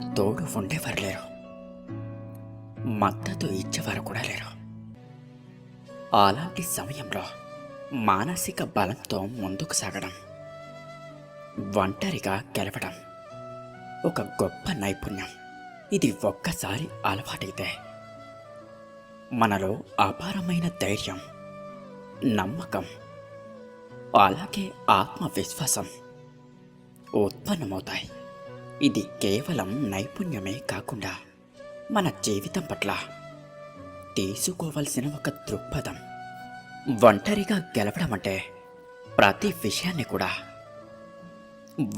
తోడు ఉండేవారు లేరు, మద్దతు ఇచ్చేవారు కూడా లేరు. అలాంటి సమయంలో మానసిక బలంతో ముందుకు సాగడం, ఒంటరిగా గెలవడం ఒక గొప్ప నైపుణ్యం. ఇది ఒక్కసారి అలవాటైతే మనలో అపారమైన ధైర్యం, నమ్మకం, అలాగే ఆత్మవిశ్వాసం ఉత్పన్నమవుతాయి. ఇది కేవలం నైపుణ్యమే కాకుండా మన జీవితం పట్ల తీసుకోవలసిన ఒక దృక్పథం. ఒంటరిగా గెలవడం అంటే ప్రతి విషయాన్ని కూడా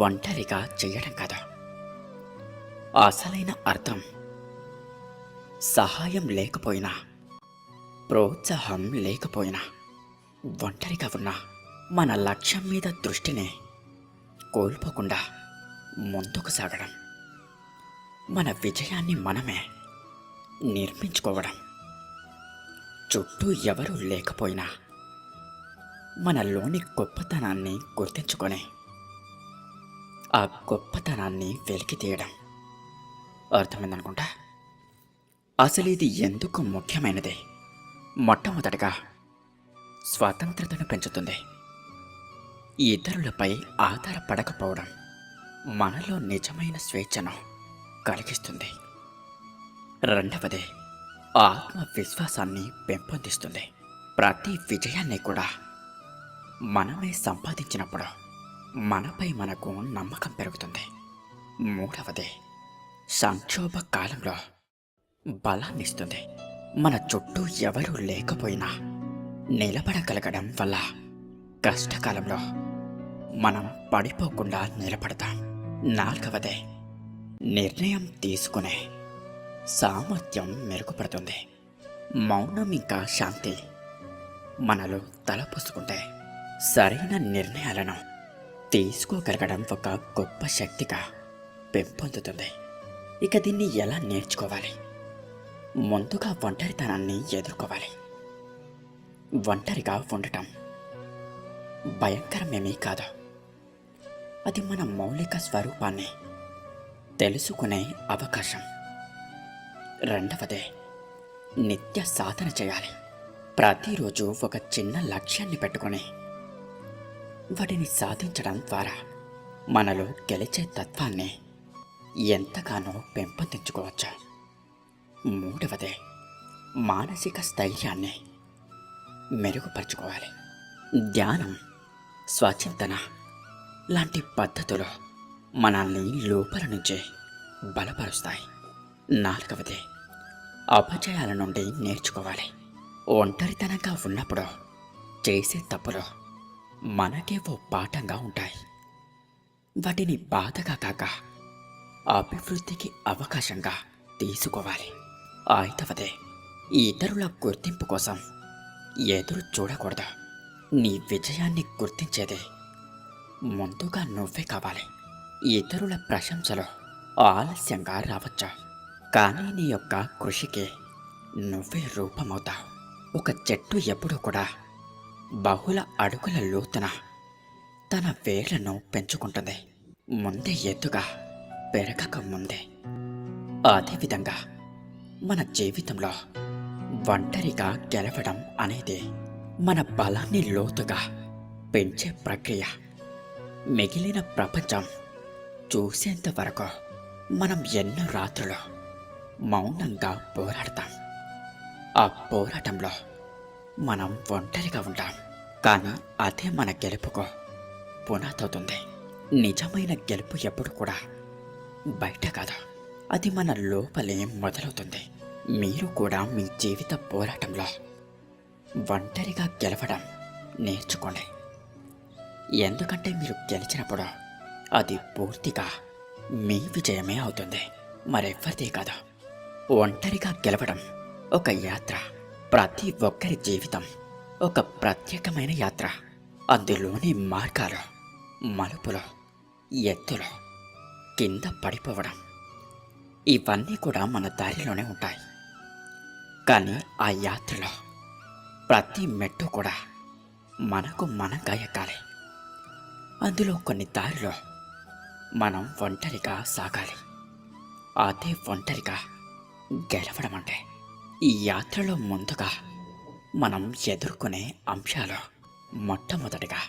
ఒంటరిగా చేయడం కాదు. అసలైన అర్థం సహాయం లేకపోయినా, ప్రోత్సాహం లేకపోయినా, ఒంటరిగా ఉన్న మన లక్ష్యం మీద దృష్టిని కోల్పోకుండా ముందుకు సాగడం, మన విజయాన్ని మనమే నిర్మించుకోవడం. చుట్టూ ఎవరూ లేకపోయినా మనలోని గొప్పతనాన్ని గుర్తించుకొని ఆ గొప్పతనాన్ని వెలికి తీయడం. అర్థమైందనుకుంటా. అసలు ఇది ఎందుకు ముఖ్యమైనది? మొట్టమొదటగా స్వాతంత్రతను పెంచుతుంది. ఇతరులపై ఆధారపడకపోవడం మనలో నిజమైన స్వేచ్ఛను కలిగిస్తుంది. రెండవది, ఆత్మవిశ్వాసాన్ని పెంపొందిస్తుంది. ప్రతి విజయాన్ని కూడా మనమే సంపాదించినప్పుడు మనపై మనకు నమ్మకం పెరుగుతుంది. మూడవది, సంక్షోభ కాలంలో బలాన్నిస్తుంది. మన చుట్టూ ఎవరూ లేకపోయినా నిలబడగలగడం వల్ల కష్టకాలంలో మనం పడిపోకుండా నిలబడతాం. నాలుగవది, నిర్ణయం తీసుకునే సామర్థ్యం మెరుగుపడుతుంది. మౌనం ఇంకా శాంతి మనలో తలపోసుకుంటే సరైన నిర్ణయాలను తీసుకోగలగడం ఒక గొప్ప శక్తిగా పెంపొందుతుంది. ఇక దీన్ని ఎలా నేర్చుకోవాలి? ముందుగా ఒంటరితనాన్ని ఎదుర్కోవాలి. ఒంటరిగా ఉండటం భయంకరమేమీ కాదు. అది మన మౌలిక స్వరూపాన్ని తెలుసుకునే అవకాశం. రెండవది, నిత్య సాధన చేయాలి. ప్రతిరోజు ఒక చిన్న లక్ష్యాన్ని పెట్టుకొని వాటిని సాధించడం ద్వారా మనలో గెలిచే తత్వాన్ని ఎంతగానో పెంపొందించుకోవచ్చు. మూడవది, మానసిక స్థైర్యాన్ని మెరుగుపరుచుకోవాలి. ధ్యానం, స్వచింతన లాంటి పద్ధతులు మనల్ని లోపల నుంచి బలపరుస్తాయి. నాలుగవది, అపజయాల నుండి నేర్చుకోవాలి. ఒంటరితనంగా ఉన్నప్పుడు చేసే తప్పులు మనకే ఓ పాఠంగా ఉంటాయి. వాటిని బాధగా కాక అభివృద్ధికి అవకాశంగా తీసుకోవాలి. ఐదవది, ఇతరుల గుర్తింపు కోసం ఎదురు చూడకూడదు. నీ విజయాన్ని గుర్తించేది ముందుగా నువ్వే కావాలి. ఇతరుల ప్రశంసలు ఆలస్యంగా రావచ్చు, కానీ నీ యొక్క కృషికి నువ్వే రూపమవుతావు. ఒక చెట్టు ఎప్పుడూ కూడా బహుళ అడుగుల లోతున తన వేళ్లను పెంచుకుంటుంది, ముందే ఎత్తుగా పెరగక ముందే. అదేవిధంగా మన జీవితంలో ఒంటరిగా గెలవడం అనేది మన బలాన్ని లోతుగా పెంచే ప్రక్రియ. మిగిలిన ప్రపంచం చూసేంత వరకు మనం ఎన్నో రాత్రులు మౌనంగా పోరాడతాం. ఆ పోరాటంలో మనం ఒంటరిగా ఉంటాం, కానీ అదే మన గెలుపుకు పునాదవుతుంది. నిజమైన గెలుపు ఎప్పుడు కూడా బయట కాదు, అది మన లోపలే మొదలవుతుంది. మీరు కూడా మీ జీవిత పోరాటంలో ఒంటరిగా గెలవడం నేర్చుకోండి. ఎందుకంటే మీరు గెలిచినప్పుడు అది పూర్తిగా మీ విజయమే అవుతుంది, మరెవ్వరిదే కాదు. ఒంటరిగా గెలవడం ఒక యాత్ర. ప్రతి ఒక్కరి జీవితం ఒక ప్రత్యేకమైన యాత్ర. అందులోని మార్గాలు, మలుపులు, ఎత్తులు, కింద పడిపోవడం, ఇవన్నీ కూడా మన దారిలోనే ఉంటాయి. కానీ ఆ యాత్రలో ప్రతి మెట్టు కూడా మనకు మనంగా ఎక్కాలి. అందులో కొన్ని దారిలో మనం ఒంటరిగా సాగాలి. అదే ఒంటరిగా గెలవడం అంటే. ఈ యాత్రలో ముందుగా మనం ఎదుర్కొనే అంశాలు మొట్టమొదటిగా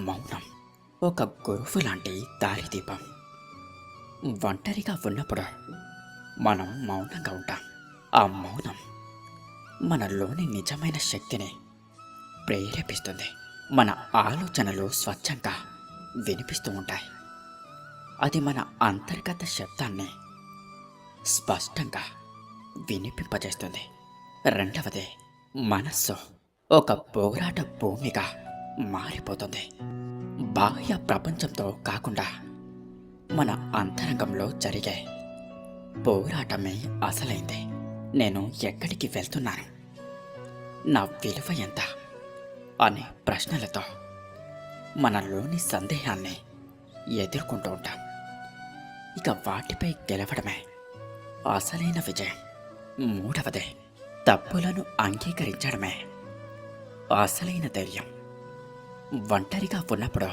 మౌనం. ఒక గురువు లాంటి దారిదీపం. ఒంటరిగా ఉన్నప్పుడు మనం మౌనంగా ఉంటాం. ఆ మౌనం మనలోని నిజమైన శక్తిని ప్రేరేపిస్తుంది. మన ఆలోచనలు స్వచ్ఛంగా వినిపిస్తూ ఉంటాయి. అది మన అంతర్గత శబ్దాన్ని స్పష్టంగా వినిపింపజేస్తుంది. రెండవది, మనస్సు ఒక పోరాట భూమిగా మారిపోతుంది. బాహ్య ప్రపంచంతో కాకుండా మన అంతరంగంలో జరిగే పోరాటమే అసలైంది. నేను ఎక్కడికి వెళ్తున్నాను, నా విలువ ఎంత అనే ప్రశ్నలతో మనలోని సందేహాన్ని ఎదుర్కొంటూ ఉంటాం. ఇక వాటిపై గెలవడమే అసలైన విజయం. మూడవది, తప్పులను అంగీకరించడమే అసలైన ధైర్యం. ఒంటరిగా ఉన్నప్పుడు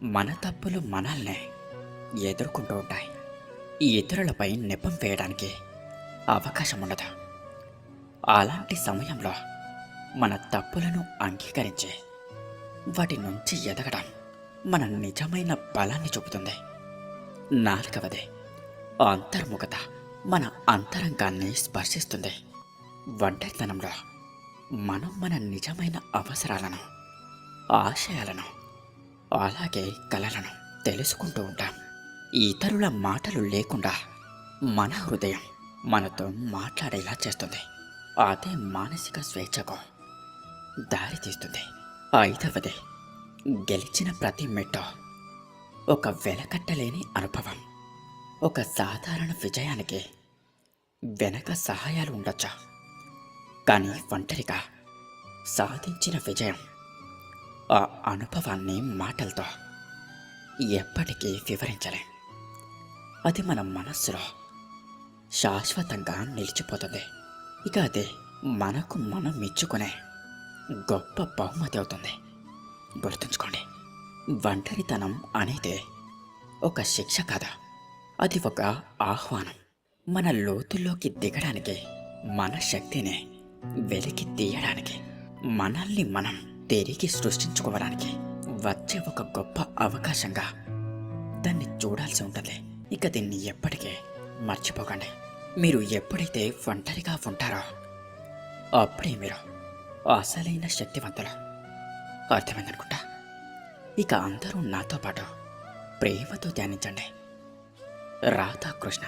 మన తప్పులు మనల్ని ఎదుర్కొంటూ ఉంటాయి. ఇతరులపై నెపం వేయడానికి అవకాశం ఉండదు. అలాంటి సమయంలో మన తప్పులను అంగీకరించి వాటి నుంచి ఎదగడం మన నిజమైన బలాన్ని చూపుతుంది. నాలుగవది, అంతర్ముఖత మన అంతరంగాన్ని స్పర్శిస్తుంది. ఒంటరితనంలో మనం మన నిజమైన అవసరాలను, ఆశయాలను, అలాగే కలలను తెలుసుకుంటూ ఉంటాం. ఇతరుల మాటలు లేకుండా మన హృదయం మనతో మాట్లాడేలా చేస్తుంది. అదే మానసిక స్వేచ్ఛకు దారితీస్తుంది. ఐదవది, గెలిచిన ప్రతి మెట్టు ఒక వెలకట్టలేని అనుభవం. ఒక సాధారణ విజయానికి వెనక సహాయాలు ఉండొచ్చు, కానీ ఒంటరిగా సాధించిన విజయం ఆ అనుభవాన్ని మాటలతో ఎప్పటికీ వివరించలేం. అది మన మనస్సులో శాశ్వతంగా నిలిచిపోతుంది. ఇక అది మనకు మనం మెచ్చుకునే గొప్ప బహుమతి అవుతుంది. గుర్తుంచుకోండి, ఒంటరితనం అనేది ఒక శిక్ష కాదు, అది ఒక ఆహ్వానం. మన లోతుల్లోకి దిగడానికి, మన శక్తిని వెలికి తీయడానికి, మనల్ని మనం తిరిగి సృష్టించుకోవడానికి వచ్చే ఒక గొప్ప అవకాశంగా దాన్ని చూడాల్సి ఉంటుంది. ఇక దీన్ని ఎప్పటికీ మర్చిపోకండి. మీరు ఎప్పుడైతే ఒంటరిగా ఉంటారో అప్పుడే మీరు అసలైన శక్తివంతులు. అర్థమైందనుకుంటా. ఇక అందరూ నాతో పాటు ప్రేమతో ధ్యానించండి. రాధాకృష్ణ.